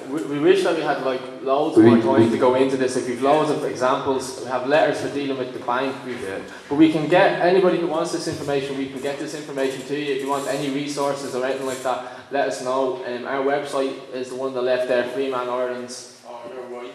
we wish that we had like loads more time to go into this. Like we've loads of examples. We have letters for dealing with the bank. But we can get anybody who wants this information. We can get this information to you. If you want any resources or anything like that, let us know. Our website is the one on the left there, Freeman-Ireland's, or you're right,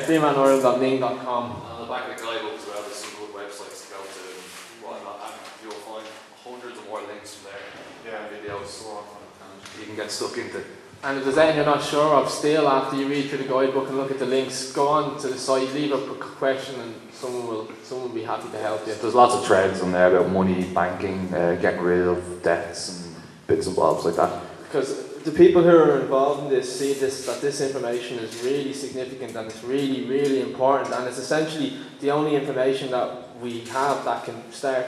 freeman-on-the-land.com. On the back of the guidebook as well, there's some good websites to go to and whatnot, and you'll find hundreds of more links from there. Yeah, videos, so on, and you can get stuck into. And if there's anything you're not sure of, still after you read through the guidebook and look at the links, go on to the site, leave a question, and someone will be happy to help you. There's lots of threads on there about money, banking, getting rid of debts and bits and bobs like that. Because the people who are involved in this see that this information is really significant and it's really, really important, and it's essentially the only information that we have that can start,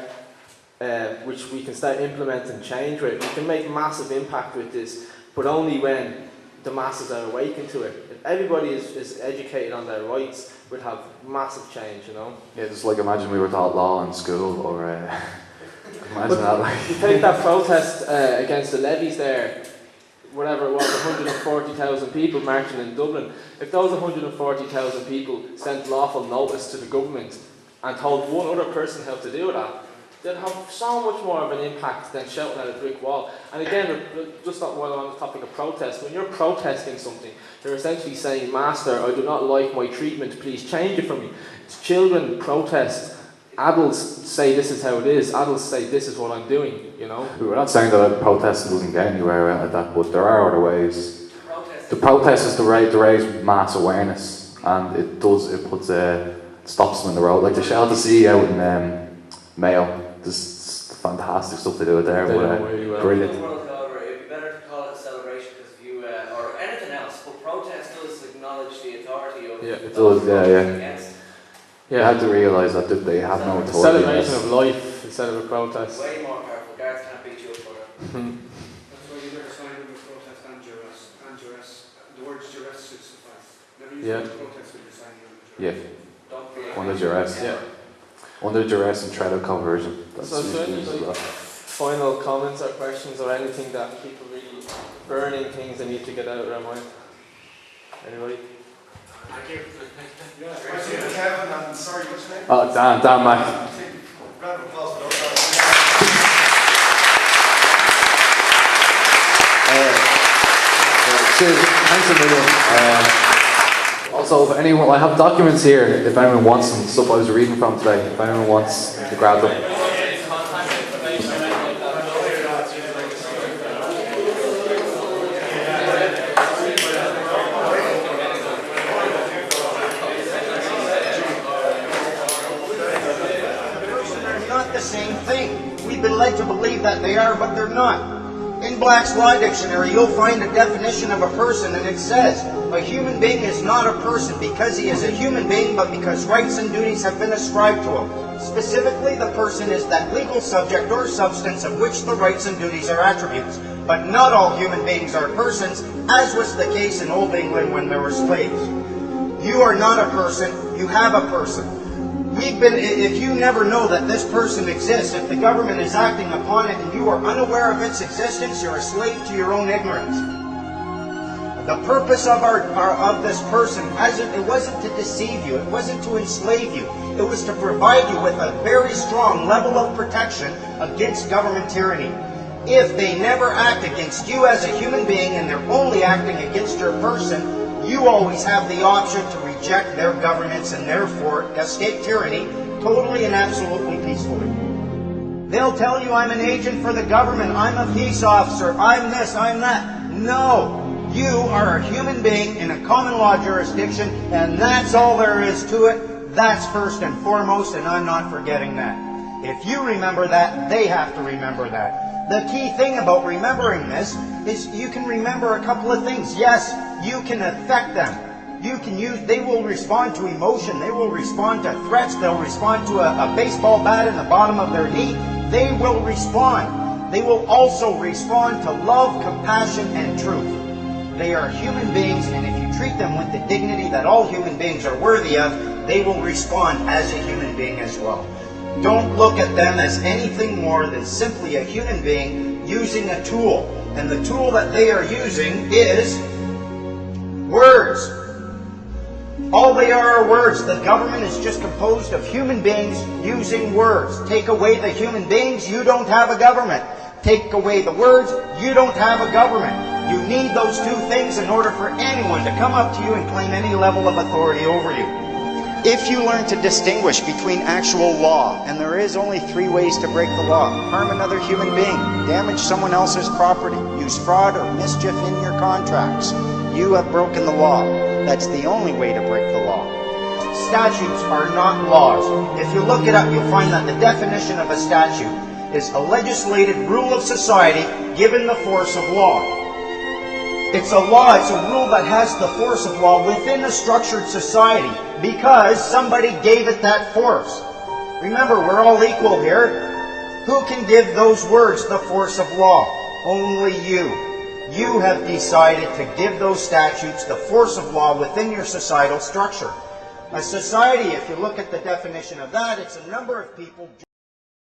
which we can start implementing change with. We can make massive impact with this, but only when the masses are awakened to it. If everybody is educated on their rights, we'd have massive change, you know? Yeah, just like imagine we were taught law in school, or imagine that. Like. You take that protest against the levies there, whatever it was, 140,000 people marching in Dublin. If those 140,000 people sent lawful notice to the government and told one other person how to do that, they'd have so much more of an impact than shouting at a brick wall. And again, just not while on the topic of protest, when you're protesting something, you're essentially saying, Master, I do not like my treatment, please change it for me. Children protest, adults say this is how it is, adults say this is what I'm doing, you know. We're not saying that protesting doesn't get anywhere like that, but there are other ways. The protest is to raise mass awareness, and it stops them in the road. Like the Shell to See out in Mayo. There's fantastic stuff to do there. Really well. Brilliant. It'd be better to call it a celebration because if you or anything else, but protest does acknowledge the authority of. Yeah, it does. Yeah. You have to realise that they have no authority. Celebration of life instead of a protest. Way more powerful. Guards can't beat you up for it. That's why you never sign them with protest and duress. The word duress should suffice. Never use the word protest when you're signing under duress. Yeah. Under duress. Yeah. Under duress and tread of conversion. That's so final comments or questions or anything that people really burning things they need to get out of their mind? Anybody? Thank you. Kevin, and sorry, what's your name? Oh, Dan Mac. Round of applause for Cheers. Thanks a million. Also, if anyone, I have documents here. If anyone wants them, stuff I was reading from today. If anyone wants to grab them. Same thing. We've been led to believe that they are, but they're not. In Black's Law Dictionary, you'll find a definition of a person, and it says, a human being is not a person because he is a human being, but because rights and duties have been ascribed to him. Specifically, the person is that legal subject or substance of which the rights and duties are attributes. But not all human beings are persons, as was the case in Old England when there were slaves. You are not a person, you have a person. If you never know that this person exists, if the government is acting upon it and you are unaware of its existence, you're a slave to your own ignorance. The purpose of this person, it wasn't to deceive you, it wasn't to enslave you, it was to provide you with a very strong level of protection against government tyranny. If they never act against you as a human being and they're only acting against your person, you always have the option to reject their governments and therefore escape tyranny totally and absolutely peacefully. They'll tell you, I'm an agent for the government, I'm a peace officer, I'm this, I'm that. No, you are a human being in a common law jurisdiction, and that's all there is to it. That's first and foremost, and I'm not forgetting that. If you remember that, they have to remember that. The key thing about remembering this is you can remember a couple of things. Yes, you can affect them. They will respond to emotion, they will respond to threats, they'll respond to a baseball bat in the bottom of their knee. They will respond. They will also respond to love, compassion, and truth. They are human beings, and if you treat them with the dignity that all human beings are worthy of, they will respond as a human being as well. Don't look at them as anything more than simply a human being using a tool. And the tool that they are using is Words. All they are words. The government is just composed of human beings using words. Take away the human beings, you don't have a government. Take away the words, you don't have a government. You need those two things in order for anyone to come up to you and claim any level of authority over you. If you learn to distinguish between actual law, and there is only 3 ways to break the law: harm another human being, damage someone else's property, use fraud or mischief in your contracts, you have broken the law. That's the only way to break the law. Statutes are not laws. If you look it up, you'll find that the definition of a statute is a legislated rule of society given the force of law. It's a law, it's a rule that has the force of law within a structured society because somebody gave it that force. Remember, we're all equal here. Who can give those words the force of law? Only you. You have decided to give those statutes the force of law within your societal structure. A society, if you look at the definition of that, it's a number of people